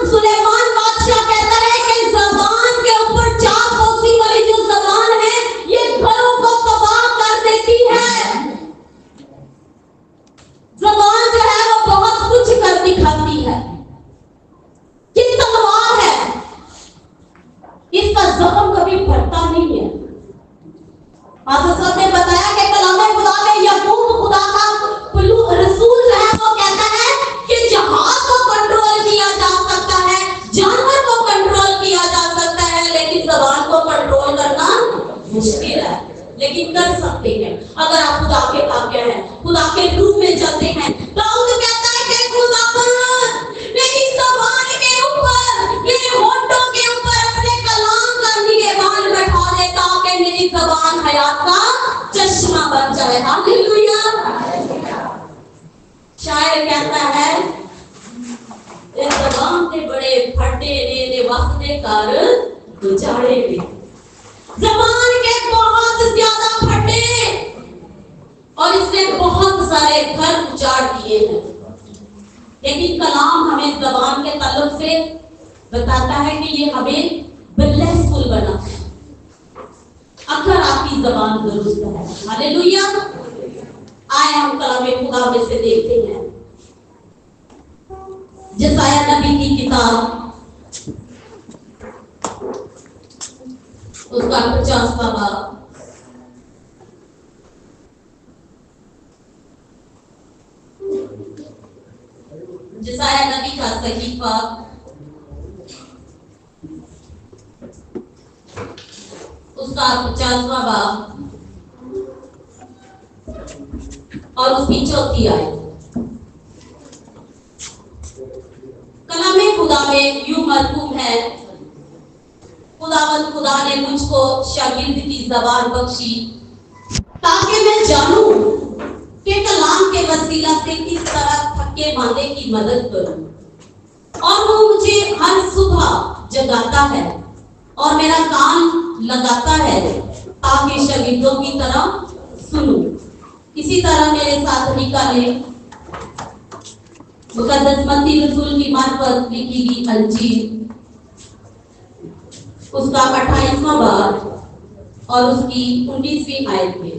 सुलेमान बादशाह कहता है कि ज़बान के ऊपर चापोसी वाली जो ज़बान है ये घरों को तबाह कर देती है। ज़बान जो है वो बहुत कुछ कर दिखाती है। ये तलवार है, इसका जख्म कभी भरता नहीं है। पास्टर साहब ने बताया कि कलाम खुदा में याकूब खुदा का रसूल जो है वो कहता है कि जहाज को कंट्रोल किया जा सकता है, जानवर को कंट्रोल किया जा सकता है, लेकिन ज़बान को कंट्रोल करना मुश्किल है, लेकिन कर सकते हैं अगर आप खुदा के ताबे हैं, खुदा के रूप में चलते हैं। दाऊद कहता है कि खुदावंद मेरी ज़बान के ऊपर, मेरे होठों के ऊपर अपने कलाम का निगहबान बैठा दे ताकि मेरी ज़बान हयात का चश्मा बन जाए। हालेलुया। शायर कहता है इस ज़बान के बड़े फटे ने वक्ते कर गुजारे भी। ज़बान के बहुत ज्यादा फटे और इसने बहुत सारे घर उजाड़ दिए हैं, लेकिन कलाम हमें ज़बान के ताल्लुक से बताता है कि ये हमें बिल्कुल बनाता है अगर आपकी ज़बान दुरुस्त है। हालेलुया। आए हम कलाम खुदा में से देखते हैं यशायाह नबी की किताब उसका 50वां बाब यशायाह नबी का सहीफा उसका 50वां बाब और उसकी 4थी आयत। कलाम खुदा में यूं मरकूम है, खुदावंद खुदा ने मुझको शागिर्द की ज़बान बख्शी ताकि मैं जानूं कि कलाम के वसीला से किस तरह थके मांदे की मदद करूं। और वो मुझे हर सुबह जगाता है और मेरा कान लगाता है ताकि शागिर्दों की तरह सुनूं। इसी तरह मेरे साथ निकाले मुकद्दस मत्ती रसूल की मार्फत लिखी गई अंजील उसका 28वां बाब और उसकी 19वीं आयत में।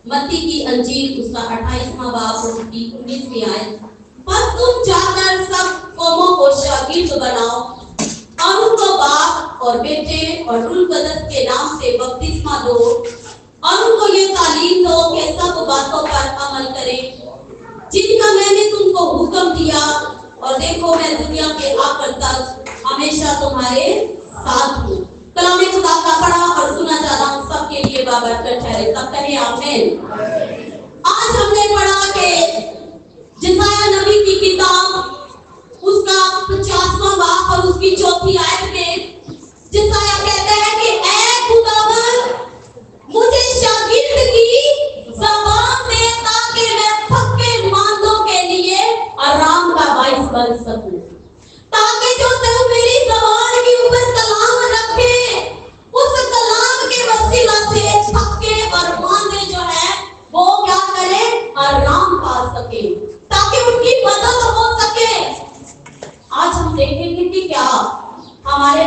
मत्ती की अंजील उसका 28वां बाब और उसकी 19वीं आयत। पर तुम जाकर सब कौमों को शागिर्द बनाओ और उनको बाप और बेटे और रूह कुद्दस के नाम से बपतिस्मा दो और उनको ये तालीम दो कि सब बातों पर अमल करें जिनका मैंने तुमको हुक्म दिया, और देखो मैं दुनिया के आखिर तक हमेशा तुम्हारे साथ हूँ। कलाम खुदा का पढ़ा और सुना जाना हम सबके लिए बाबरकत ठहरे। सब कहें आमीन। आज हमने पढ़ा कि यशायाह नबी की किताब उसका 50वां बाब और उसकी 4थी आयत में यशायाह कहता है कि ऐ खुदावंद मुझे शागिर्द की ज़बान दे ताकि मैं थके मांदों के लिए आराम का बाइस बन सकूं, ताकि जो तू मेरी ज़बान के ऊपर कलाम रखे उस कलाम के वसीला से थके और मांदे जो है वो क्या करे, आराम पा सके, ताकि उनकी मदद हो सके। आज हम देखेंगे कि क्या हमारे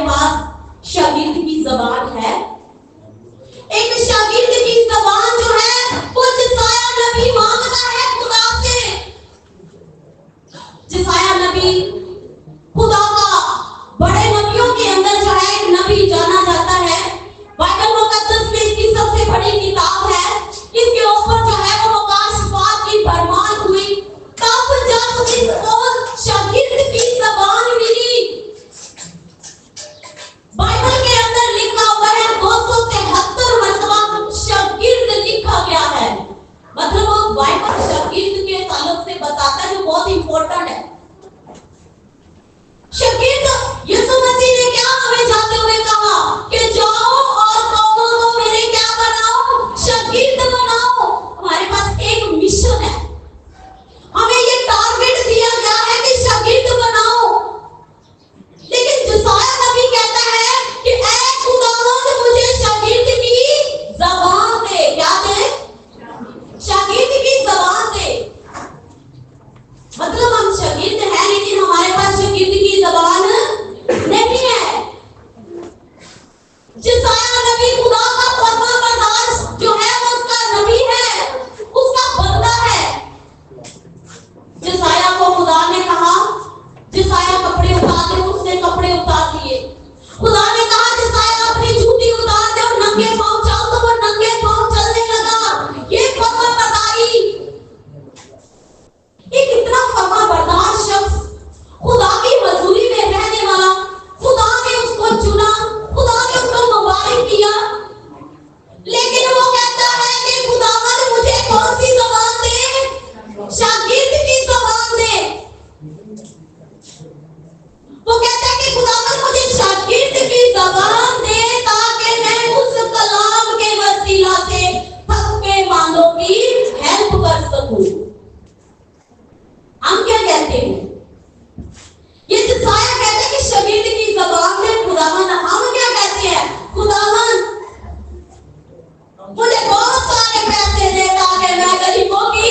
मुझे बहुत सारे पैसे दे ताकि मैं गरीबों की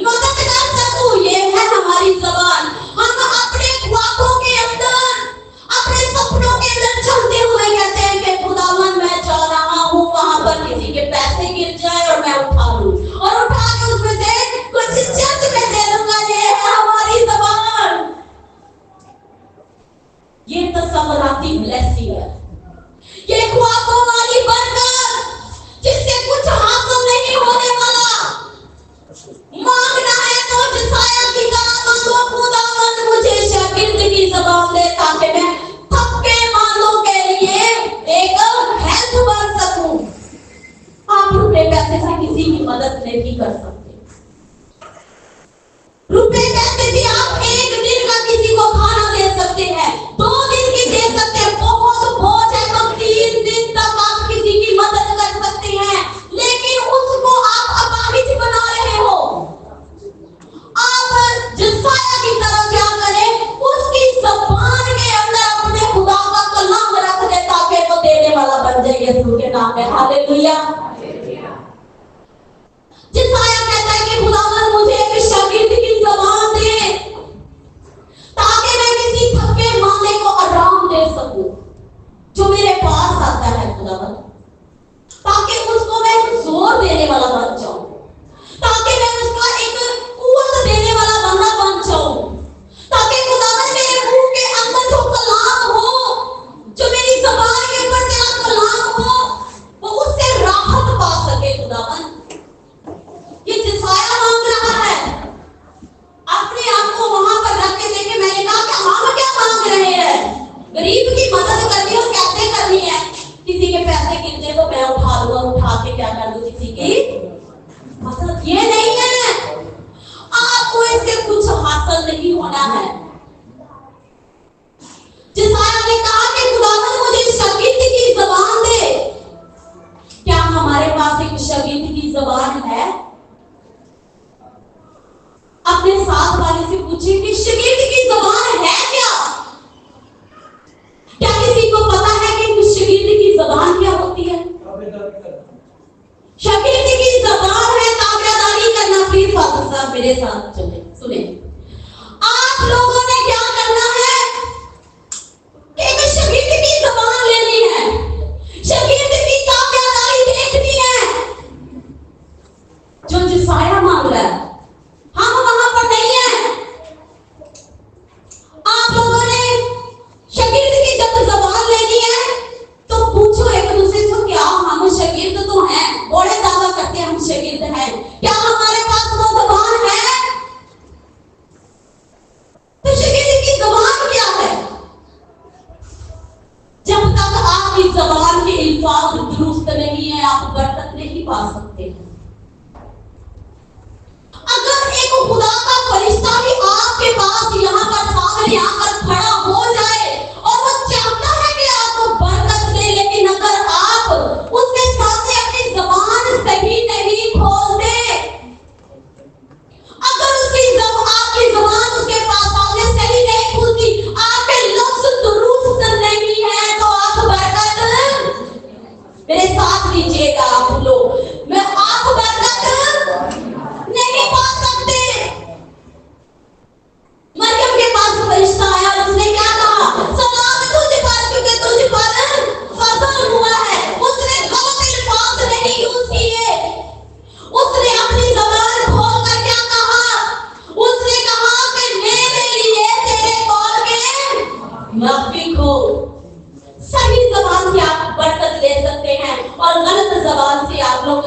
मदद कर सकूं। ये है हमारी ज़बान। हम अपने ख्वाबों के अंदर, अपने सपनों के अंदर चलते हुए कहते हैं कि खुदावन मैं जा रहा हूँ वहां पर किसी के पैसे गिर जाए और मैं उठा लूं और उठा के उसमें से कुछ चर्च में दे दूंगा। ये है हमारी ज़बान। ये तसव्वुराती ब्लेसिंग है, ये ख्वाबों वाली बरकत जिससे कुछ हासिल नहीं होने वाला। मांगना है तो जिसाया की तरह मांगो, खुदावंद मुझे शागिर्द की ज़बान दे ताकि मैं थके मालों के लिए एक हेल्प बन सकूं। आप रुपए पैसे से किसी की मदद नहीं कर सकते। रुपए पैसे से आप एक दिन का किसी को खाना दे सकते हैं, 2 दिन की दे सकते हैं, बहुत बोझ है तो 3 दिन तक आप किसी की मदद कर सकते हैं। लेकिन उसको आप अपाहिज बना रहे हो। आप जिसाया की तरह क्या करें, उसकी ज़बान के अंदर अपने खुदा का कलाम रख दे ताकि वो देने वाला बन जाए यीशु के नाम में। हालेलुया। जिसाया कहता है कि खुदावन मुझे एक शागिर्द की ज़बान दे ताकि मैं किसी थके मांदे को आराम दे सकूं जो मेरे पास आता है खुदावन, ताकि उसको मैं जोर देने वाला बन जाऊं, ताकि मैं उसका एक कुव्वत देने वाला बंदा बन जाऊं, ताकि खुदावन मेरे मुंह के अंदर जो कलाम हो, जो मेरी ज़बान के ऊपर तेरा कलाम हो, वो उससे राहत पा सके। खुदावन ये जिसाया मांग रहा है। अपने आप को वहां पर रख के देखे। मैंने कहा कि हम क्या मांग रहे हैं? गरीब की मदद करनी हो, कैसे करनी है? किसी के पैसे गिरते तो मैं उठा लूंगा, उठा के क्या कर दूं किसी की मदद। ये नहीं है, आपको इससे कुछ हासिल नहीं होना है। जिसाया ने कहा कि खुदावन मुझे शागिर्द की ज़बान दे। क्या हमारे पास एक शागिर्द की ज़बान है? अपने साथ वाले से पूछिए कि शागिर्द की ज़बान है क्या? क्या किसी को पता है कि शागिर्द की ज़बान क्या होती है? शागिर्द की ज़बान है ताबेदारी करना। प्लीज फादर साहब मेरे साथ चले, सुने। आप लोगों ने क्या करना है कि एक शागिर्द की ज़बान लेनी है, शागिर्द की ताबेदारी देखनी है। जो जिसाया मांग रहा है, हम वहां पर नहीं है। आप लोगों ने शागिर्द की जब ज़बान लेनी है तो पूछो एक दूसरे से, क्या हम शागिर्द तो हैं, बड़े दावा करते हैं हम शागिर्द हैं, क्या हमारे पास वो ज़बान है? तो शागिर्द की ज़बान क्या है? जब तक आपकी ज़बान के अल्फाज दुरुस्त नहीं है, आप बरकत नहीं पा सकते। अगर एक खुदा का फरिश्ता भी आपके पास यहाँ पर सामने आकर खड़ा हो जाए और वो चाहता है कि आपको बरकत दे, लेकिन अगर आप उसके सामने अपनी ज़बान सही नहीं खोलते, अगर आपकी ज़बान उसके पास सामने सही नहीं खुलती, आपके लफ्ज़ दुरुस्त नहीं है, तो आप बरकत, मेरे साथ लीजिएगा आप लोग, मैं आप बरकत नहीं पा सकते। मरियम के पास फरिश्ता आया और उसने क्या कहा? सलाम तुझ पर, क्योंकि तुझ पर फजल हुआ है। उसने गलत अल्फाज नहीं यूज किए। उसने अपनी ज़बान खोलकर क्या कहा? उसने कहा कि मेरे लिए तेरे कौल के माफिक हो। सही ज़बान से आप बरकत ले सकते हैं और गलत ज़बान से आप लोग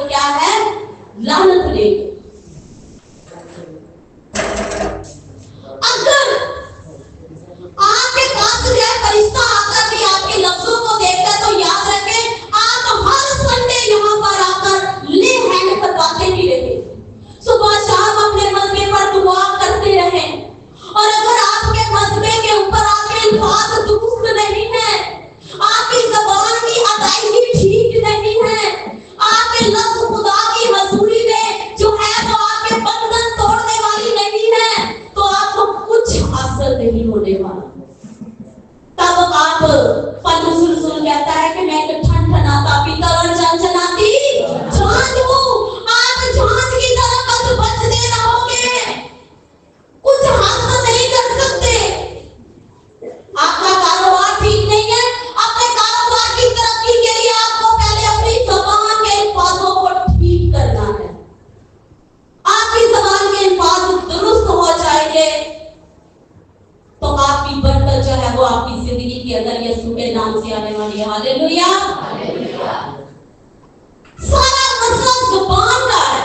हालेलुया। सारा मसला जुबान का है।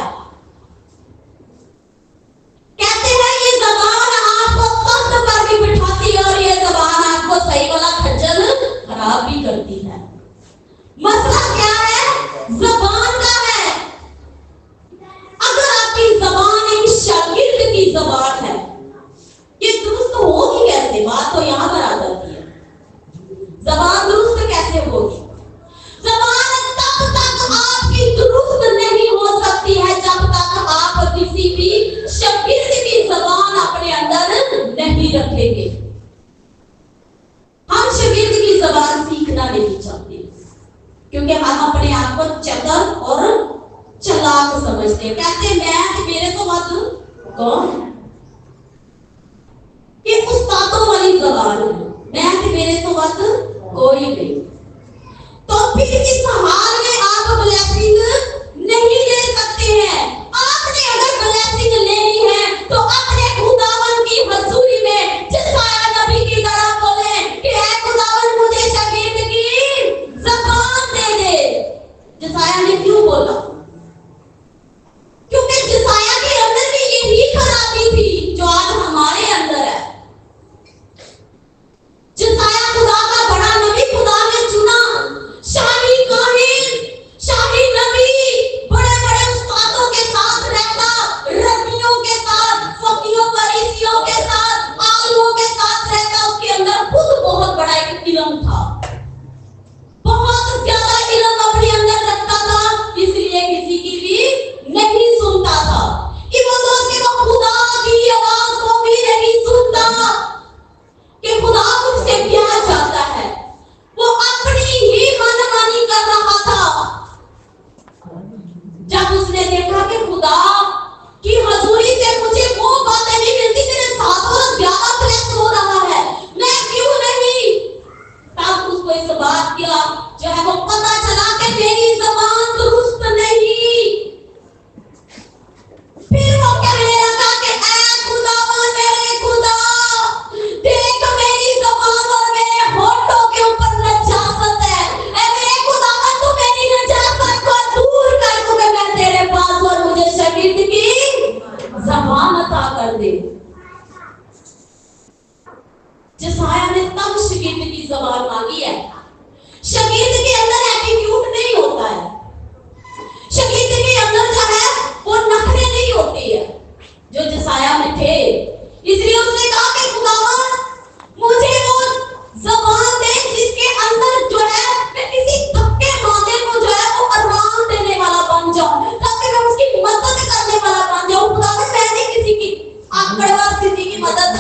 कहते हैं ये जबान आपको तख्त पर भी बिठाती है और ये जबान आपको सही वाला खज्जल खराब भी करती है। मसला क्या है? जबान का है। अगर आपकी जबान एक शागिर्द की जबान है, ये दुरुस्त होगी कैसे? बात तो यहां पर आ जाती है। जबान दुरुस्त कैसे होगी? जबान तब तक आपकी दुरुस्त नहीं हो सकती है जब तक आप किसी भी शागिर्द की जबान अपने अंदर नहीं रखेंगे। हम शागिर्द की जबान सीखना नहीं चाहते क्योंकि हम अपने आप को चतुर और चालाक समझते हैं। कहते मैं मेरे तो मत कौन है? ये उस्तादों वाली जबान है। मैं मेरे तो मत कोई नहीं। तो फिर इस हाल में आप ब्लेसिंग नहीं ले सकते हैं। आपने अगर ब्लेसिंग लेनी है तो अपने खुदावन की हजूरी में जिसाया नबी की तरह बोले कि ऐ खुदावन मुझे शागिर्द की ज़बान दे दे। जिसाया ने क्यों बोला? क्योंकि जिसाया के अंदर भी यही खराबी थी जो आज हमारे अंदर है। जिसाया खुदा का बड़ा नबी, खुदा ने चुना, शाही काहिन, शाही नबी, बड़े बड़े उस्तादों के साथ रहता, रब्बियों के साथ, फकीहों फरीसियों के साथ, आलिमों के साथ रहता। उसके अंदर खुद बहुत बड़ा एक इल्म था, बहुत ज्यादा इल्म अपने अंदर रखता था, इसलिए किसी की भी नहीं सुनता था। इवन उसके वो खुदा की आवाज को भी नहीं सुनता कि खुदा मुझसे क्या चाहता है। वो अपनी ही मनमानी कर रहा था। जब उसने देखा कि खुदा की हजूरी से मुझे वो बातें नहीं मिलती, मेरे साथ और ज्यादा क्लेश हो रहा है, मैं क्यों नहीं? तब उसको इस बात का जो है वो पता चला कि मेरी जबान दुरुस्त नहीं। फिर वो कहने लगा कि ऐ खुदावन, मेरे खुदा, देख मेरी जबान और मेरे होठों के ऊपर नजासत है। ऐ मेरे खुदावन, तू मेरी नजासत को दूर कर, क्योंकि मैं तेरे पास और मुझे शागिर्द की जबान अता कर दे। जिसाया ने तब शागिर्द की जबान मांगी है। शागिर्द के अंदर एटीट्यूड नहीं होता है, शागिर्द के अंदर जो है वो नखरे नहीं होते हैं जो जिसाया में थे। इसलिए उसने कहा कि खुदावन मुझे वो जबान दे जिसके अंदर जो है मैं किसी थके मादे को जो है वो आराम देने वाला बन जाऊं, ताकि मैं उसकी मदद करने वाला बन जाऊं। खुदावन मैंने किसी की आकड़वा स्थिति की मदद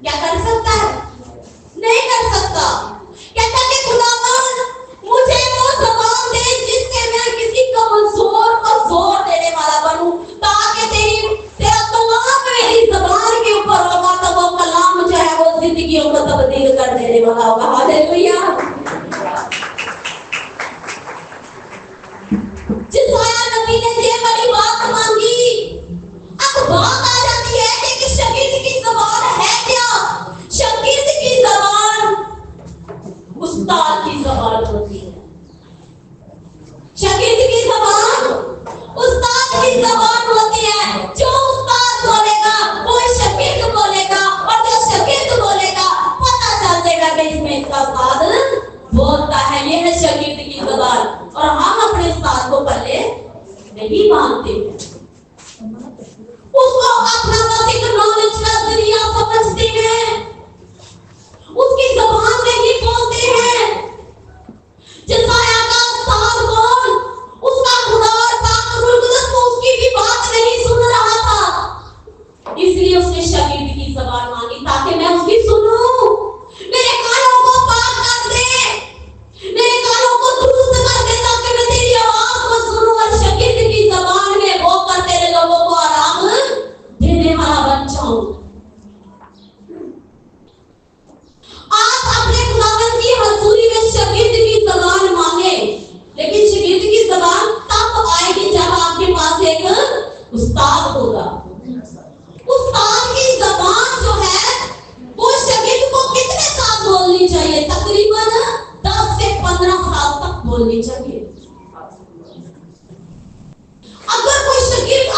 क्या कर सकता है? नहीं कर सकता। कहता कि खुदावन मुझे वो जबान दे जिससे मैं किसी कमजोर को जोर देने वाला बनूं, ताकि तेरा कलाम मेरी जबान के ऊपर होगा तो वो कलाम जो है वो जिंदगियों को तब्दील कर देने वाला होगा। हालेलुया। जिसाया नबी ने ये वाली बात मांगी। अब बात आ जाती है कि शागिर्द की जबान है क्या? शागिर्द की जबान उस्ताद की जबान होती है। शागिर्द की जबान उस्ताद की जबान होती है। जो उस्ताद बोलेगा वो शागिर्द बोलेगा, और जो शागिर्द बोलेगा पता चल जाएगा कि इसमें इसका उस्ताद बोलता है। ये है शागिर्द की जबान। और हम अपने उस्ताद को पल्ले नहीं मानते हैं, उसको अपना बस एक नॉलेज का जरिया समझते हैं, उसकी जबान में ही बोलते हैं। जिसाया का उस्ताद कौन? उसका खुदा और पाक रूह कुदस को उसकी भी बात नहीं सुन रहा था, इसलिए उसने शागिर्द की जबान मांगी ताकि मैं उसकी सुनूं। मेरे कानों को पाक कर दे, मेरे कानों को दुरुस्त कर दे, ताकि मैं तेरी आवाज को सुनूं और शागिर्द की जबान में बोलकर तेरे लोगों को आराम देने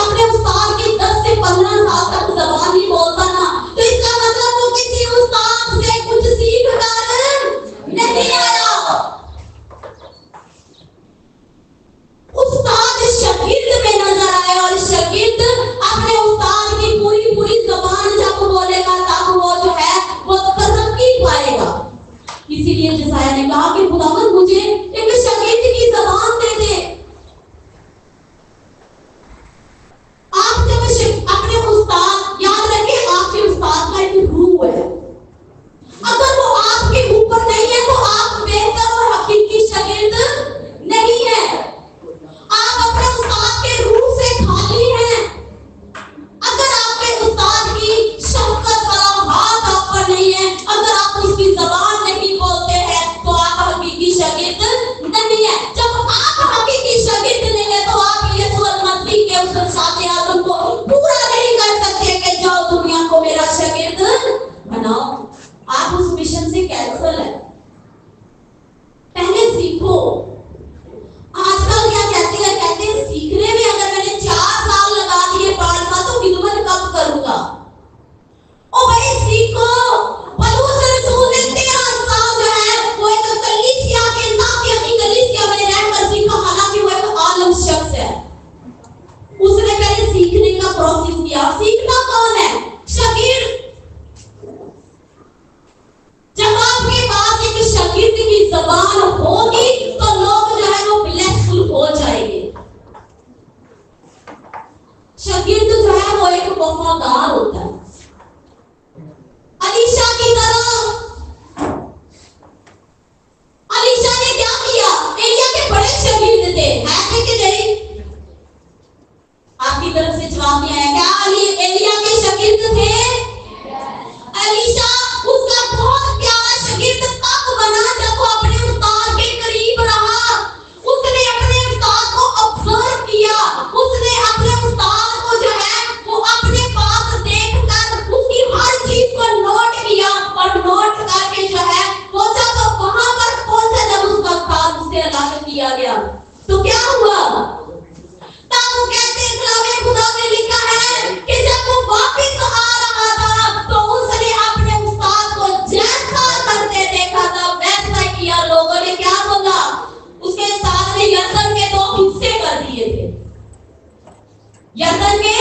अपने उस्ताद की 10 से 15 साल तक ज़बान नहीं बोलता ना, तो इसका मतलब वो किसी उस्ताद से कुछ सीख कर नहीं आया। उस्ताद शागिर्द में नजर आए और शागिर्द अपने उस्ताद की पूरी पूरी ज़बान जब बोलेगा तब वो जो है वो तरक्की पाएगा। इसीलिए यशायाह ने कहा कि खुदावंद मुझे एक शागिर्द की ज़बान दे दे। आप जब अपने उस्ताद, याद रखें आपके उस्ताद का एक रूह है, अगर वो आपके ऊपर नहीं है तो आप बेहतर और हकीकी शागिर्द नहीं है। आप अपने उस्ताद के रूह से खाली हैं। अगर आपके उस्ताद की शफकत वाला हाथ आप पर नहीं है, अगर आप उसकी ज़बान नहीं बोलते हैं तो आप हकीकी शागिर्द नहीं है। जब आप हकीकी शागिर्द नहीं है तो आप यीशु मसीह के उस साथे आदम को पूरा नहीं कर सकते कि जाओ दुनिया को मेरा शागिर्द बनाओ। आप उस मिशन से कैंसल है। पहले सीखो। आजकल क्या कहते हैं सीखने में अगर मैंने 4 साल लगा दिए पाठ का तो खिदमत कब करूंगा? ओ भाई सीखो। पौलुस रसूल ने 13 साल जो है वो एक कलीसिया के नाम कलीसिया में रहकर सीखा, हालांकि वो एक आलम शख्स है। उसने पहले सीखने का प्रोसेस किया। सीखना कौन है? शागिर्द। जब आपके पास एक शागिर्द की ज़बान होगी तो लोग जो है वो ब्लेसफुल हो जाएंगे। शागिर्द जो है वो एक वफादार होता है। अलीशा की तरह अलीशा ने क्या किया? एलिया के बड़े शागिर्द थे, है कि नहीं? आपकी तरफ से जवाब नहीं आया। क्या एलिया के शागिर्द थे? अलीशा उसका बहुत प्यारा शागिर्द तब बना जब वो अपने उस्ताद के करीब रहा। उसने अपने उस्ताद को ऑब्जर्व किया। उसने अपने उस्ताद को जो है वो अपने पास देखकर उसकी हर चीज को नोट किया और नोट करके जो है वो जब वहां पर पहुंचा, जब उसका उस्ताद उससे अलग किया गया तो क्या हुआ? तब वो कहते हैं खुदा ने लिखा है कि जब वो वापस आ रहा था तो उसने अपने उस्ताद को जैसा करते देखा था वैसा किया। लोगों ने क्या बोला? उसके साथ ने यरदन के 2 हिस्से कर दिए थे। यरदन के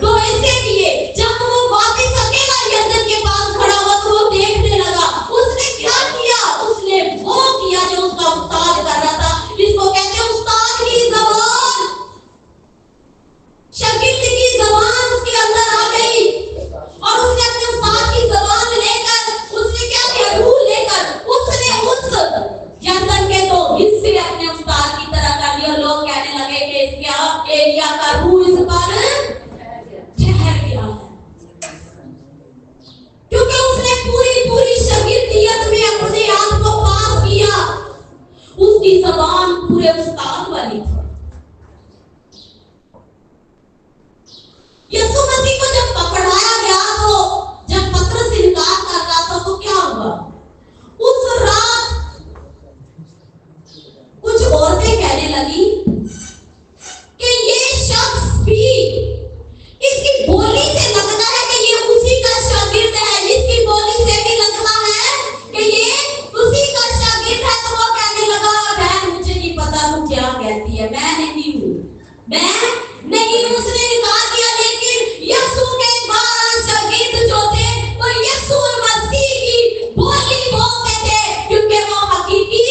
2 हिस्से किए। जब वो वापस अकेला यरदन के पास खड़ा हुआ तो वो देखने लगा। उसने क्या किया? उसने वो किया जो उसका उस्ताद कर रहा था। इसको कहते हैं उस्ताद की ज़बान। शागिर्द की ज़बान उसके अंदर आ गई और उसने अपने उस्ताद की ज़बान लेकर उसने क्या किया? रूह लेकर उसने उस यरदन के 2 हिस्से अपने उस्ताद की तरह कर दिए। लोग कहने लगे कि इसका एलिया का रूह इस पर ठहर गया है, क्योंकि उसने पूरी शागिर्दियत में अपने आप को पास किया। उसकी ज़बान पूरे उस्ताद वाली थी। यीशु मसीह को जब पकड़ाया गया तो जब पतरस इनकार कर रहा था तो क्या हुआ? उस रात कुछ औरतें कहने लगी कि ये शख्स भी, इसकी बोली से लगता है कि ये उसी का शागिर्द है। इसकी बोली से भी लगता है कि ये उसी का शागिर्द है। तो वो कहने लगा बहन मुझे नहीं पता तू क्या कहती है, मैं नहीं हूँ। उसने इनकार किया। लेकिन यीशु के 12 शागिर्द जो थे वो यीशु मसीह की बोली बोलते थे, क्योंकि वो हकीकी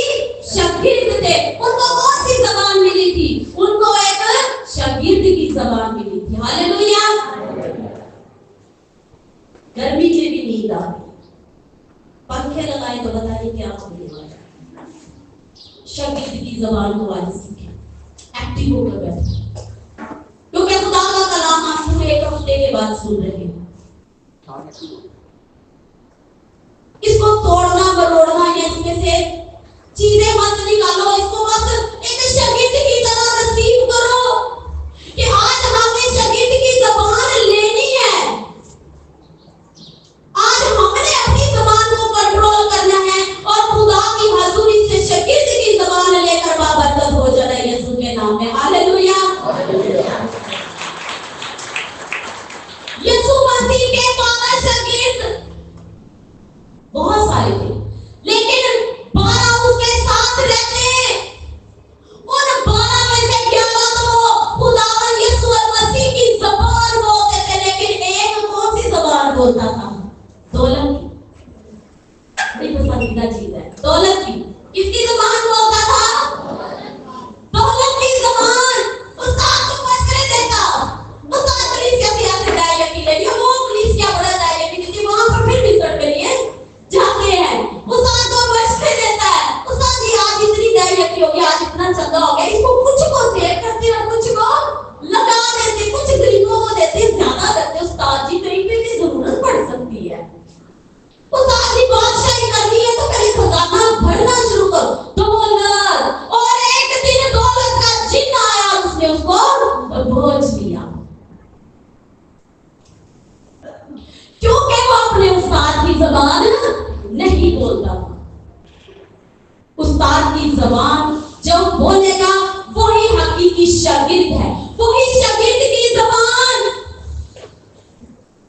शागिर्द थे। उनको कौन सी ज़बान मिली थी? उनको एक शागिर्द की ज़बान मिली थी। हालेलुया। गर्मी में भी नींद आ गई, पंखे लगाए तो बताइए क्या होने वाला। शागिर्द की ज़बान को आज सीखे, एक्टिव होकर बैठे, क्योंकि खुदा का कलाम आप पूरे 1 हफ्ते के बाद सुन रहे हैं। इसको तोड़ना मरोड़ना या इसमें से चीजें मत निकालो। इसको बस एक शागिर्द की तरह रिसीव करो कि आज हमने शागिर्द की ज़बान लेनी है। आज हमने अपनी ज़बान को कंट्रोल करना है और खुदा की हजूरी से शागिर्द की ज़बान लेकर बाबरकत हो जाना यीशु के नाम में। हालेलुया। किया, क्योंकि वो अपने उस्ताद की जबान नहीं बोलता था। उस्ताद की जबान जो बोलेगा वही हकीकी शागिर्द है, वही शागिर्द की जबान।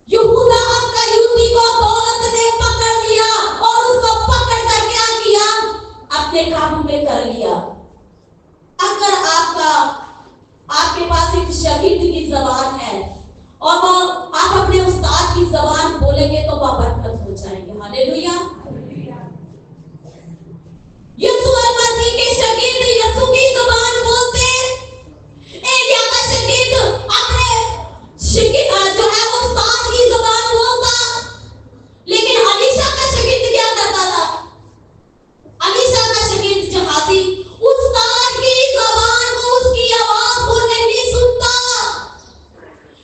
यहूदा अस्करियोती को दौलत ने पकड़ लिया और उसको पकड़ कर क्या किया, अपने काबू में कर लिया। अगर आपके पास एक शागिर्द की जबान है और आप अपने उस्ताद की जबान बोलेंगे तो वह बरकत हो जाएंगे। हालेलुया। यीशु मसीह के शागिर्द यीशु की जुबान बोलते हैं। एलिया का शागिर्द अपने जो है वो उस्ताद की जुबान बोलता, लेकिन अलीशा का शागिर्द क्या करता था? अलीशा का शागिर्द जहाजी उस्ताद की जुबान को, उसकी आवाज को नहीं सुनता,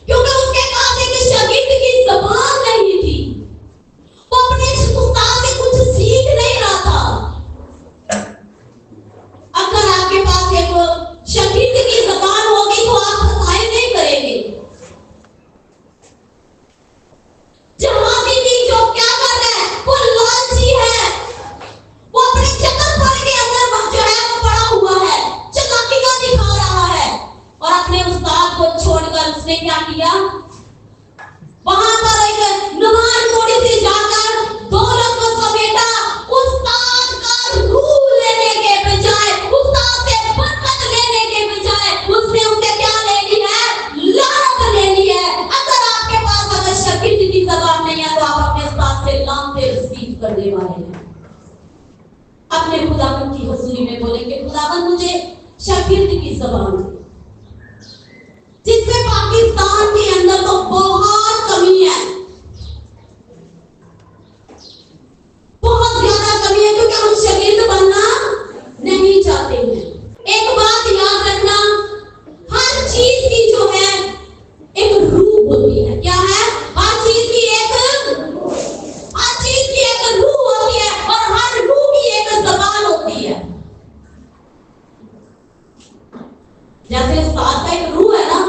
क्योंकि उसके पास एक शागिर्द की जुबान नहीं थी। वो अपने उस्ताद से कुछ सीख नहीं रहा था। अगर आपके पास एक शागिर्द की ज़बान होगी तो आप खताएं नहीं करेंगे। जहाजी भी जो क्या कर रहा है, वो लालची है, वो अपने चतुरपन के अंदर जो है वो पड़ा हुआ है, चालाकियां दिखा रहा है, और अपने उस्ताद को छोड़कर उसने क्या किया, वहां पर एक नमाज थोड़ी सी जाकर दौलत को समेटा। उस्ताद का रूह लेने के बजाय, उस्ताद से बरकत लेने के बजाय उसने उनसे क्या ले ली है, लानत ले ली है। अगर आपके पास अगर शागिर्द की ज़बान नहीं है तो आप अपने उस्ताद से लानतें रिसीव करने वाले हैं। अपने खुदावंद की हुजूरी में बोलेंगे, खुदावंद मुझे शागिर्द की ज़बान दे, जिससे पाकिस्तान के अंदर तो बहुत कमी है, बहुत ज्यादा कमी है, क्योंकि हम शागिर्द बनना नहीं चाहते हैं। एक बात याद रखना, हर चीज की जो है एक रूह होती है। क्या है? हर चीज की एक रूह होती है, और हर रूह की एक ज़बान होती है। जैसे उस्ताद का एक रूह है ना,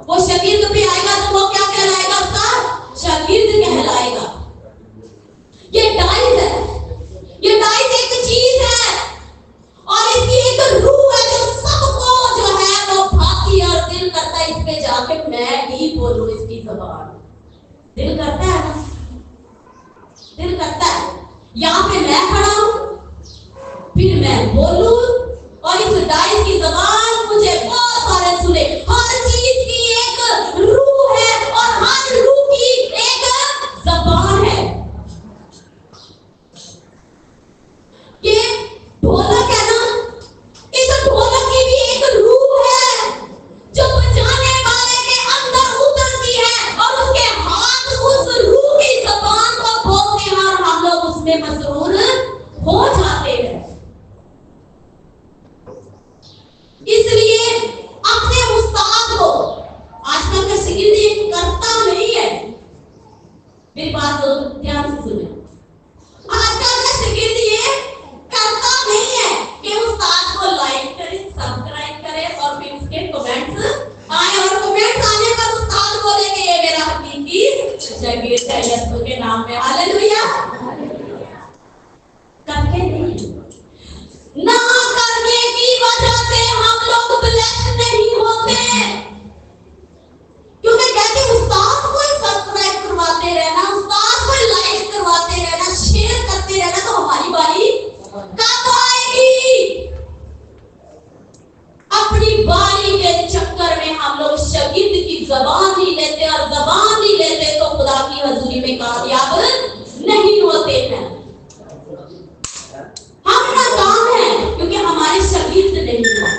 वो शागिर्द पे आएगा तो वो क्या कहलाएगा? उस्ताद शागिर्द कहलाएगा। ये डाइस है, ये डाइस एक चीज है और इसकी एक रूह है जो सबको जो है वो भाती और दिल करता है इस पे जाके मैं ही बोलूं इसकी ज़बान। दिल करता है ना, दिल करता है यहाँ पे मैं खड़ा हूं, फिर मैं बोलूं और इस डाइस की ज़बान मुझे बहुत सारे सुने। हर चीज की एक रूह है और हर रूह की एक ज़बान है। ये ढोलक है ना, इस ढोलक की भी एक रूह है जो बजाने वाले के अंदर उतरती है और उसके हाथ उस रूह की ज़बान को बोलते हैं और हम लोग उसमें मसरूर हो जाते हैं। इसलिए अपने उस्ताद को, आजकल का शागिर्द ये करता नहीं है, मेरी बात तो ध्यान से सुने, आजकल का शागिर्द ये करता नहीं है कि उस्ताद को लाइक करे, सब्सक्राइब करे और फिर उसके कमेंट्स आए, और कमेंट्स आने पर उस्ताद बोलेंगे ये मेरा हकीकी शागिर्द है यीशु के नाम में। हालेलुया। करके नहीं, ना करने की वजह से हम लोग ब्लेस नहीं होते, क्योंकि कहते उस्ताद को सब्सक्राइब करवाते रहना, उस्ताद को लाइक करवाते रहना, शेयर करते रहना, तो हमारी बारी कब आएगी? अपनी बारी के चक्कर में हम लोग शागिर्द की ज़बान नहीं लेते, और ज़बान नहीं लेते तो खुदा की हजूरी में कामयाब नहीं होते हैं। हमारा काम है, क्योंकि हमारे शागिर्द नहीं है,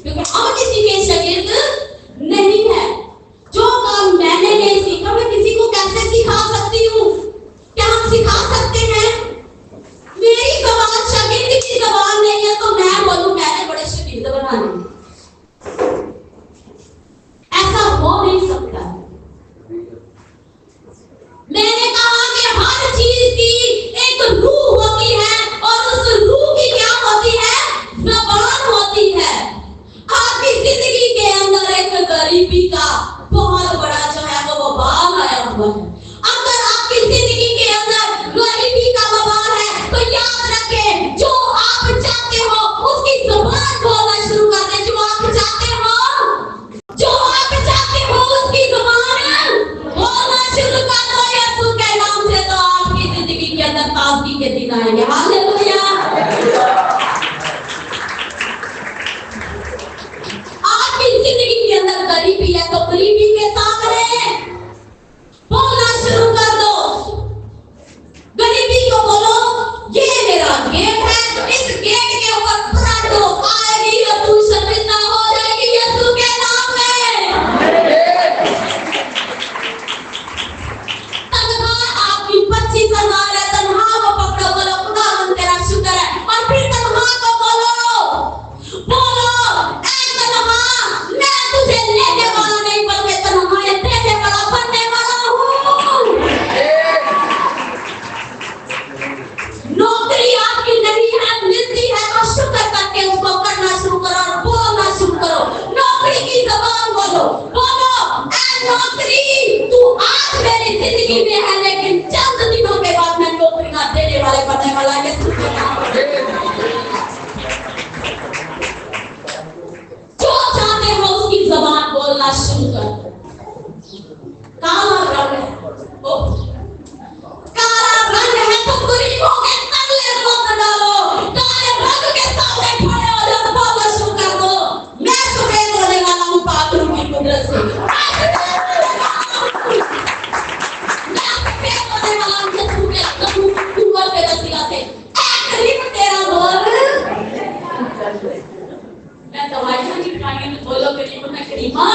क्योंकि हम किसी के शागिर्द नहीं है। जो काम मैंने नहीं सीखा मैं किसी को कैसे सिखा सकती हूँ? क्या हम सिखा सकते हैं? मेरी ज़बान शागिर्द की ज़बान नहीं है तो मैं बोलूं मैंने बड़े शागिर्द बनाने, ऐसा हो नहीं सकता। मैंने कहा कि हर चीज की एक रूह होती है और उस रूह की क्या होती है? ज़बान होती है। आपकी जिंदगी के अंदर एक गरीबी का बहुत बड़ा जो है वो वबाल आया हुआ है। अगर आपकी जिंदगी के अंदर गरीबी का वबाल है तो याद रखें, जो आप चाहते हो उसकी जुबान बोलना शुरू कर दें। जो आप चाहते हो उसकी जुबान बोलना शुरू कर दो यीशु के नाम से, तो आपकी जिंदगी के अंदर ताजगी के दिन आएंगे। हालेलुया। आपकी जिंदगी के अंदर गरीबी है तो गरीबी के सामने बोलना शुरू कर दो। गरीबी को बोलो, ये मेरा गेट है, इस गेट के ऊपर पलट दो, आएगी और तू शर्मिंदा हो जाएगी यीशु के नाम में। तनख्वाह आपकी 25,000 है, तनख्वाह को पकड़ो, बोलो खुदावंद तेरा शुक्र है, और फिर तनख्वाह को बोलो ऐ तनख्वाह, मैं तुझे लेने वाला नहीं बल्कि तनख्वाहें देने वाला बनने वाला हूँ। नौकरी आपकी नहीं है, मिलती है तो शुक्र करके उसको करना शुरू करो और बोलना शुरू करो। नौकरी की ज़बान बोलो ऐ नौकरी, तू आज मेरी जिंदगी में है लेकिन चंद दिनों के बाद मैं नौकरियां देने वाले बनने वाला है। जो चाहते हो उसकी ज़बान बोलना शुरू कर। काला रंग है, काला रंग है तो गरीबों के तले मत डालो। काले रंग के सामने खड़े हो जाओ, बोलना शुरू कर दो, मैं सफेद होने वाला हूँ पागलों की कुदरत से। मैं सफेद होने वाला हूँ यीशु के कुंवर के वसीला से। गरीब तेरा बोल, मैं दवाइयां नहीं खाई तो बोलो गरीब मैं गरीबा।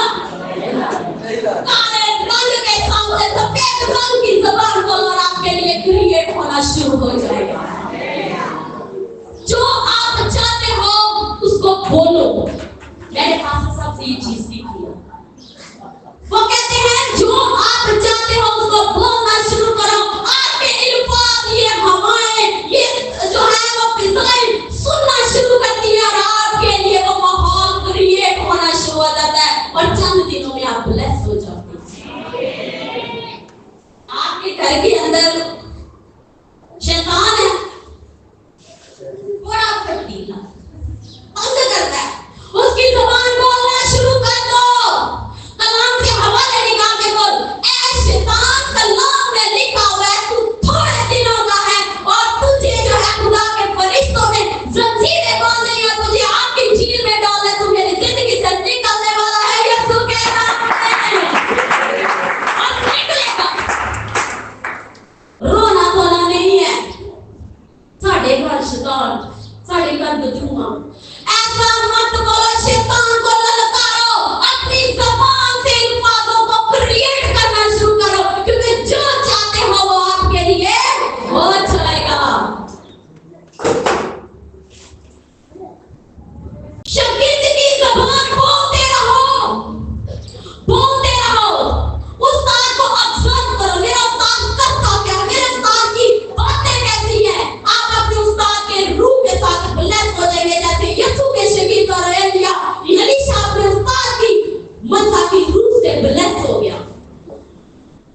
काले रंग के सामने सफेद रंग की ज़बान बोलो और आपके लिए क्रिएट होना शुरू हो जाएगा। जो आप चाहते हो उसको बोलो। मेरे पास सबसे ये चीज सीखी है, वो कहते हैं जो आप चाहते हो उसको बोलना शुरू करो। आपके अल्फाज, ये हवाएं, ये जो है वो फिजाएं सुनना शुरू करती है और आपके लिए वो माहौल क्रिएट होना शुरू हो जाता है और चंद दिनों में आप ब्लेस हो जाते हैं। आपके घर के अंदर शैतान है, बड़ा फटीला, तंग करता है, उसकी ज़बान बोलना शुरू कर दो। कलाम के हवाले निकाल के बोल, ऐ शैतान, कलाम में लिखा हुआ है तू थोड़े दिनों का है और तुझे जो है खुदा के फरिश्तों ने जंजीरें बांधी और तुझे आग की झील में डालने, तू मेरी जिंदगी से निकलने वाला है यीशु के नाम में। और निकलेगा। रोना धोना नहीं है। साढ़े घर शैतान, साढ़े घर बदरूमा, ऐसा मत बोलो। शैतान को ललकारो, अपनी ज़बान से इन बातों को क्रिएट करना शुरू करो, क्योंकि जो चाहते हो वो आपके लिए हो जाएगा। शागिर्द की ज़बान बोलते रहो, बोलते रहो। उस्ताद को ऑब्जर्व करो, मेरा उस्ताद करता क्या, मेरे उस्ताद की बातें कैसी है। आप अपने उस्ताद के रूह के साथ ब्लेस हो जाएंगे, जैसे यीशु के शागिर्द और एलीशा अपने उस्ताद की मसा की रूह से ब्लेस हो गया।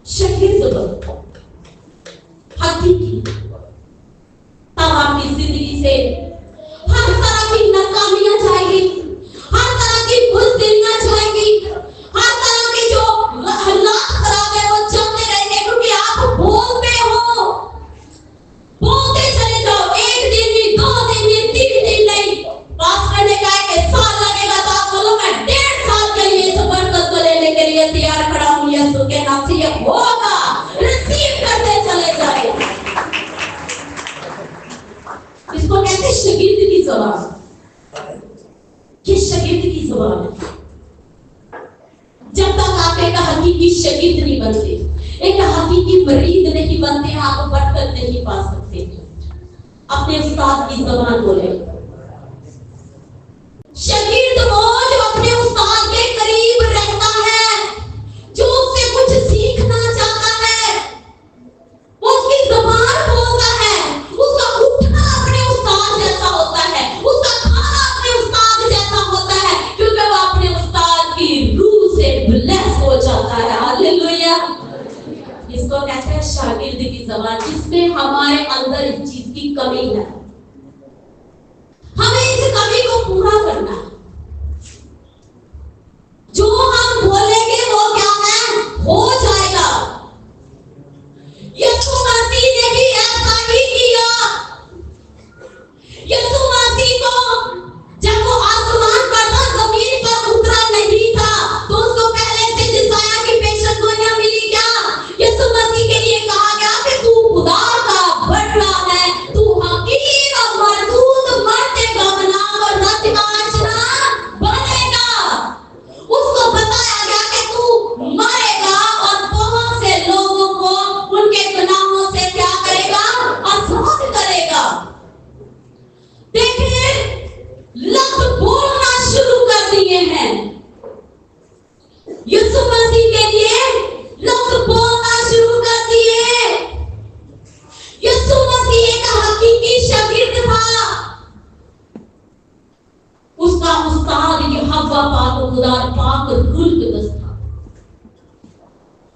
शागिर्द बनो हकीकी, तब आपकी जिंदगी से हर तरह की नाकामियां जाएगी, हर तरह की बुज़दिलियां जाएगी, हर तरह की जो हालात खराब है वो चलते रहेंगे, क्योंकि आप बोलते हो। बोलते चले जाओ, एक दिन नहीं, 2 दिन नहीं, 3 दिन नहीं। पास्टर ने कहा कि साल लगेगा तो आप बोलो मैं 1.5 साल के लिए इस बरकत को लेने के लिए तैयार खड़ा हूँ यीशु के नाम से। ये होगा, रिसीव करते चले जाए। इसको कहते हैं शागिर्द की ज़बान। ये शागिर्द की ज़बान है। जब तक आप एक हकीकी शागिर्द नहीं बनते, एक हकीकी मरीद नहीं बनते, आप बरकत नहीं पा सकते। अपने उस्ताद की ज़बान बोले। शागिर्द वो जो अपने उस्ताद के करीब रहता है, जो उससे कुछ सीखना चाहता है, उसकी ज़बान बोलता है। उसका उठना अपने उस्ताद जैसा होता है, उसका खाना अपने उस्ताद जैसा होता है, क्योंकि वो अपने उस्ताद की रूह से ब्लेस हो जाता है। उसको कहते हैं शागिर्द की जबान, जिसमें हमारे अंदर इस चीज की कमी है। हमें इस कमी को पूरा करना है। जो हम बोलेंगे वो क्या है, हो जाएगा। यीशु मसीह ने भी ऐसा ही किया। यीशु मसीह को जब वो आसमान पर था, जमीन पर उतरा नहीं था, तो उसको पहले से जिसाया की पेशगोइयां मिली क्या? यीशु मसीह के लिए कहा गया कि तू खुदा का बड़ा है, तू हकीर और मरदूत मरते गमनाम और नतवाचना बनेगा। उसको बताया गया कि तू मरेगा और बहुत से लोगों को उनके गुनाहों से क्या करेगा, आजाद करेगा। देखिए, लफ्ज बोलना शुरू कर दिए हैं। यीशु मसीह के लिए लफ्ज बोलना शुरू कर दिए। यीशु मसीह एक हकीकी शागिर्द था। उसका उस्ताद यहोवा पाक खुदा पाक रूह कुद्दूस था।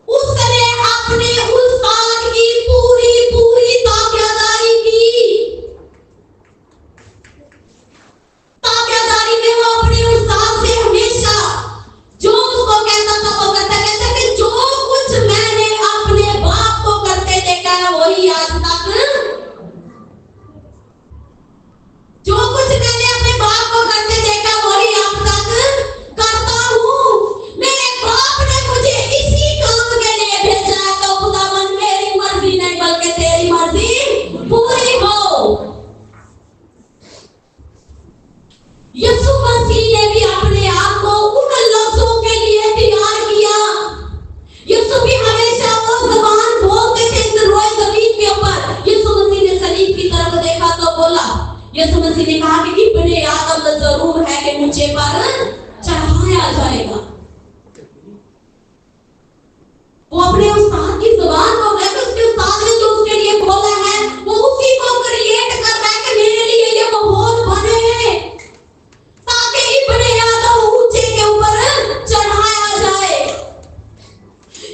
उसने अपने उस्ताद की पूरी ताबेदारी की। ताबेदारी में वो अपने उस्ताद से हमेशा जो उसको कहता था वो कहता कि जो कुछ मैंने अपने बाप को करते देखा है वही आज तक, जो कुछ मैंने अपने बाप को करते देखा वही आज तक करता हूँ। मेरे बाप ने मुझे इसी काम के लिए भेजा है, तो खुदावन मेरी मर्जी नहीं बल्कि तेरी मर्जी पूरी हो। यीशु मसीह ने भी अपने आप को उन लफ्जों के लिए तैयार किया। यीशु भी हमेशा वो ज़बान बोलते थे इस रोए ज़मीन के ऊपर। यीशु मसीह ने सलीब की तरफ देखा तो बोला, यीशु मसीह ने कहा कि इब्ने आदम तो जरूर है कि मुझे पर चढ़ाया जाएगा। वो अपने उस्ताद की ज़बान को लेकर उसके उस्ताद ने जो उसके लिए बोला है वो उसी को क्रिएट कर रहा है कि मेरे लिए ये माहौल बने ताकि इब्ने आदम ऊंचे के ऊपर चढ़ाया जाए।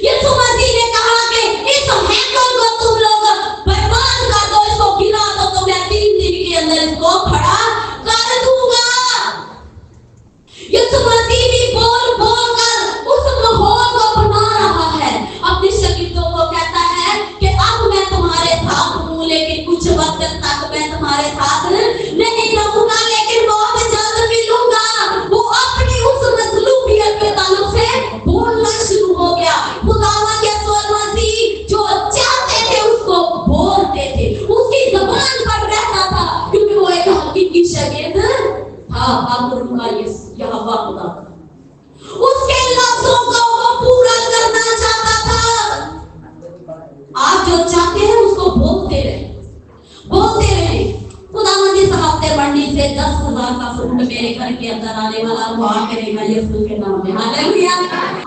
यीशु मसीह ने कहा कि इस हैकल को तुम लोग बर्बाद कर दो, इसको गिरा दो, तो मैं 3 दिन के अंदर इसको खड़ा कर दूंगा। यीशु मसीह भी बोल बोल कर उस माहौल को बना रहा है। अपने शागिर्दों को कहता है कि अब मैं तुम्हारे साथ हूँ, लेकिन कुछ वक्त तक मैं तुम्हारे साथ नहीं रहूंगा, लेकिन बहुत जल्द मिलूंगा। वो अपनी उस मसलूबियत के ताल्लुक से बोलना शुरू हो गया। खुदावंद यीशु मसीह जो चाहते थे उसको बोलते थे, उसकी ज़बान पर रहता था, क्योंकि वो एक हकीकी शागिर्द था। अब्दुल्ला यहोवा खुदा उसके लफ्जों को वो पूरा करना चाहता था। आप जो चाहते हैं उसको बोलते रहे, बोलते रहे। खुदावंद इस हफ्ते मंडी से 10,000 का फ्रूट मेरे घर के अंदर आने वाला, वो करेगा यीशु के नाम में। हालेलुया।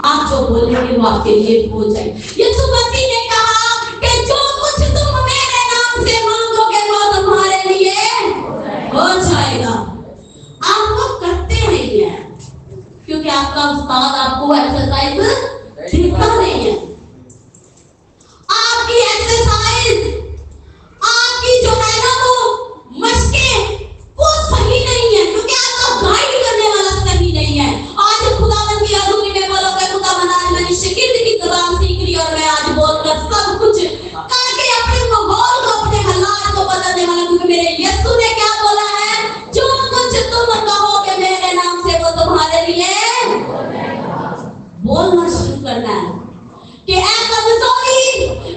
आप जो बोलेंगे वो आपके लिए हो जाए। यीशु मसीह ने कहा कि जो कुछ तुम मेरे नाम से मांगोगे वो तुम्हारे लिए हो जाएगा। आप वो करते नहीं है क्योंकि आपका उस्ताद आपको एक्सरसाइज देता नहीं है। आपकी एक्सरसाइज, आपकी जो है ना वो मशकें वो सही नहीं है, क्योंकि आपका गाइड करने वाला सही नहीं है। आज खुदावंद की हजूरी में बोलोगे खुदावंद आज मैंने शागिर्द की ज़बान सीख ली और मैं आज बोलकर सब कुछ करके अपने माहौल को, अपने हालात को बदलने वाला, क्योंकि मेरे यीशु ने क्या बोला है, जो कुछ तुम कहोगे मेरे नाम से वो तुम्हारे लिए बोलना शुरू करना है कि ऐ कमजोरी,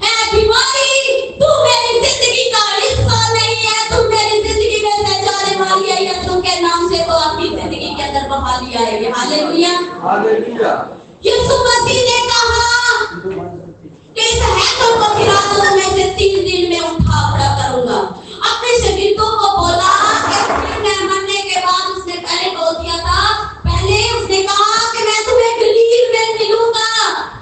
ऐ बीमारी, तू मेरी जिंदगी का हिस्सा नहीं है, तू मेरी जिंदगी में से जाने वाली है। यीशु के नाम से तो आपकी जिंदगी के अंदर बहाली आएगी। Hallelujah, hallelujah. यीशु मसीह ने कहा कि इस हैकल को गिरा दो, मैं इसे 3 दिन में उठा खड़ा करूंगा। अपने शागिर्दों को बोला कि मैं मरने के बाद उसने पहले बोल दिया था, पहले उसने कहा कि मैं तुम्हें गलील में मिलूंगा।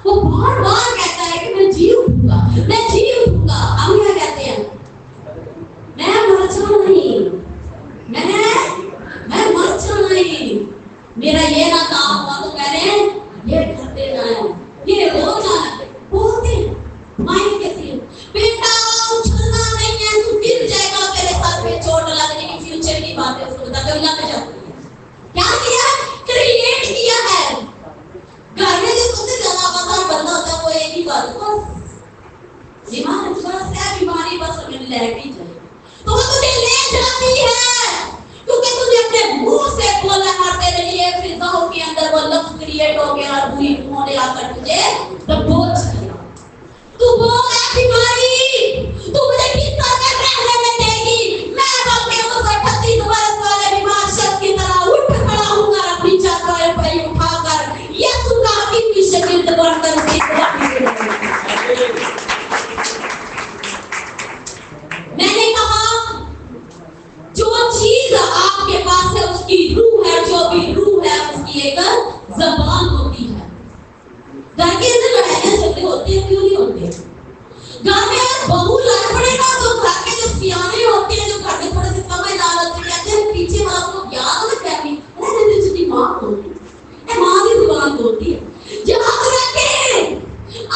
वो बार-बार कहता है कि मैं जी उठूंगा, मैं जी उठूंगा। हम क्या कहते हैं, मैं मर जाऊं नहीं, मैं मर जाऊं नहीं, मेरा ये ना काम हुआ तो कह रहे हैं ये करते जाए, ये हो जाए, बोलते हैं। क्रिएट हो गया और बुरी रूहों ने आकर तुझे दबोच लिया। तू बोल ऐ बीमारी, तू मुझे किस तरह रहने में देगी? मैं अपने उस 38 वर्ष वाले बीमार शख्स की तरह उठ खड़ा होऊंगा, अपनी चादर पर उठाकर यीशु का हकीकी शरीर बनकर उसकी सेवा करूंगा। मैंने कहा जो चीज आपके पास है उसकी रूह है, जो भी रूह है उसकी एक जबान होती है। घर के अंदर लड़ाइयां झगड़े होते हैं, क्यों नहीं होते? घर में बहू लड़ पड़ेगा तो घर के जो सियाने होते हैं, जो घर में थोड़े से समझदार होते हैं, कहते हैं पीछे वाला को याद हो कहती अरे तेरी जितनी मां होती है, मां की जुबान बोलती है। जब आप रखे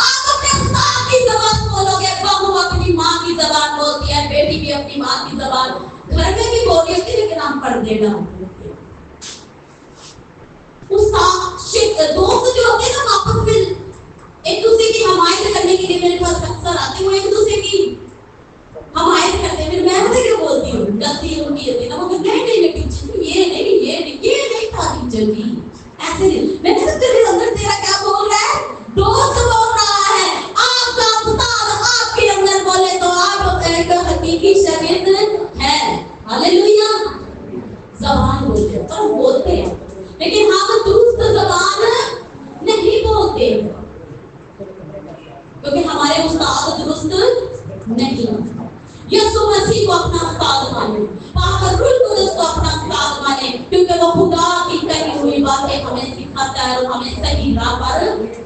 आप अपने उस्ताद की जबान बोलोगे, बहू अपनी मां की जबान बोलती है, बेटी भी अपनी मां की जबान घर में भी बोली होती है, लेकिन हम पढ़ देगा। दोस्त जो होते हैं ना आपस में एक दूसरे की हमायत करने के लिए मेरे पास अक्सर आते हैं, वो एक दूसरे की हमायत करते हैं। फिर मैं उन्हें क्या बोलती हूँ, गलती उनकी होती है ना, वो कहते हैं नहीं टीचर ये नहीं था टीचर जी, ऐसे नहीं। मैंने कहा तेरे अंदर तेरा क्या बोल रहा है? दोस्त बोल रहा है। आपका उस्ताद आपके अंदर बोले तो आप एक हकीकी शागिर्द है। हालेलुया। ज़बान बोलते हैं और बोलते हैं, लेकिन हम दुरुस्त ज़बान नहीं बोलते क्योंकि हमारे उस्ताद दुरुस्त नहीं। यीशु मसीह को अपना उस्ताद माने, पाक रूह कुदस को अपना उस्ताद माने, क्योंकि वो खुदा की कही हुई बातें हमें सिखाता है और हमें सही राह पर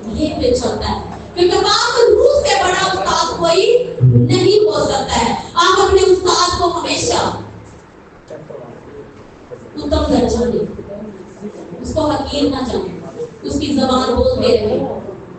लेके चलता है। क्योंकि पाक रूह से बड़ा उस्ताद कोई नहीं हो सकता है। आप अपने उस्ताद को हमेशा उत्तम दर्जा दें, उसको हकीर ना जाने, उसकी जबान बोलते रहे।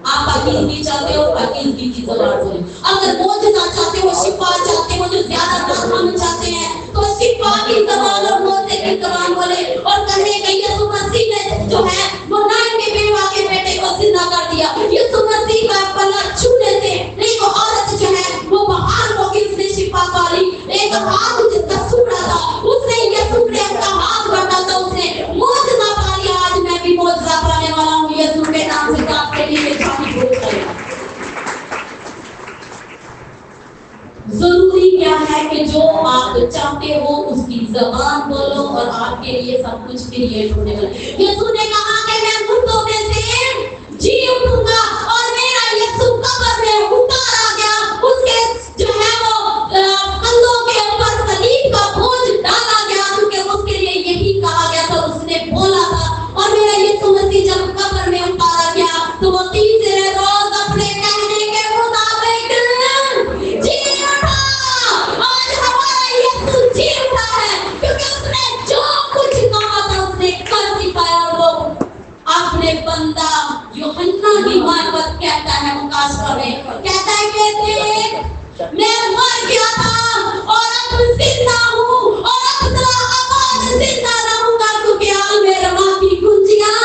आप पाकीज़गी चाहते हो, पाकीज़गी की जबान बोले। अगर मौजूदा चाहते हो, शिफा चाहते हो, जो ज्यादा ताकत चाहते हैं, तो शिफा की जबान और मौजे की जबान बोले और कहे कि यीशु मसीह ने जो है वो नाइन के बेवा के बेटे को जिंदा कर दिया। यीशु मसीह का पल्ला छूने से एक औरत जो है वो बाहर हो गई, उसने शिफा पाली। एक हाथ जिसका सूखा था उसने यीशु ने अपना हाथ बढ़ा तो उसने मौजूदा पा लिया। आज मैं भी मौजूदा पाने वाला हूँ यीशु के नाम से। आपके लिए जरूरी क्या है कि जो आप चाहते हो उसकी जबान बोलो और आपके लिए सब कुछ क्रिएट होने वाला है। यीशु ने कहा कि मैं मुर्दों में से जी उठूंगा और मेरा यीशु कब्र में उतारा गया। उसके जो है वो कंधों के ऊपर सलीब का बोझ डाला गया, क्योंकि उसके लिए यही कहा गया था, उसने बोला था। और मेरा यीशु मसीह जब कब्र में उतारा गया तो वो तीसरे रोज अपने कहने के मुताबिक जी उठा। आज हमारा यीशु जी उठा है, क्योंकि उसने जो कुछ कहा था उसने कर दिखाया। वो अपने बंदा यूहन्ना की मार्फत कहता है, मुकाशवा में कहता है कि मैं मर गया था और अब जिंदा हूँ और अब जिंदा रहूंगा, क्योंकि आज मेरे माँ की कुंजियां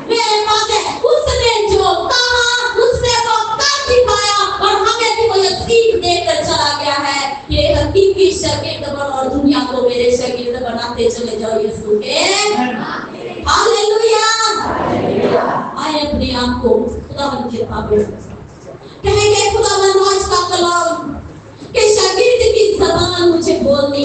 मेरे पास है। उसने जो कहा उसने वो कर दिखाया और हमें भी वो यकीन देकर चला गया है कि हकीकी शागिर्द बनो और दुनिया को मेरे शागिर्द बनाते चले जाओ यीशु के। हालेलुया। आए अपने आप को खुदावंद के ताबे कहेंगे, खुदावंद आज का कलाम के शागिर्द की ज़बान मुझे बोलनी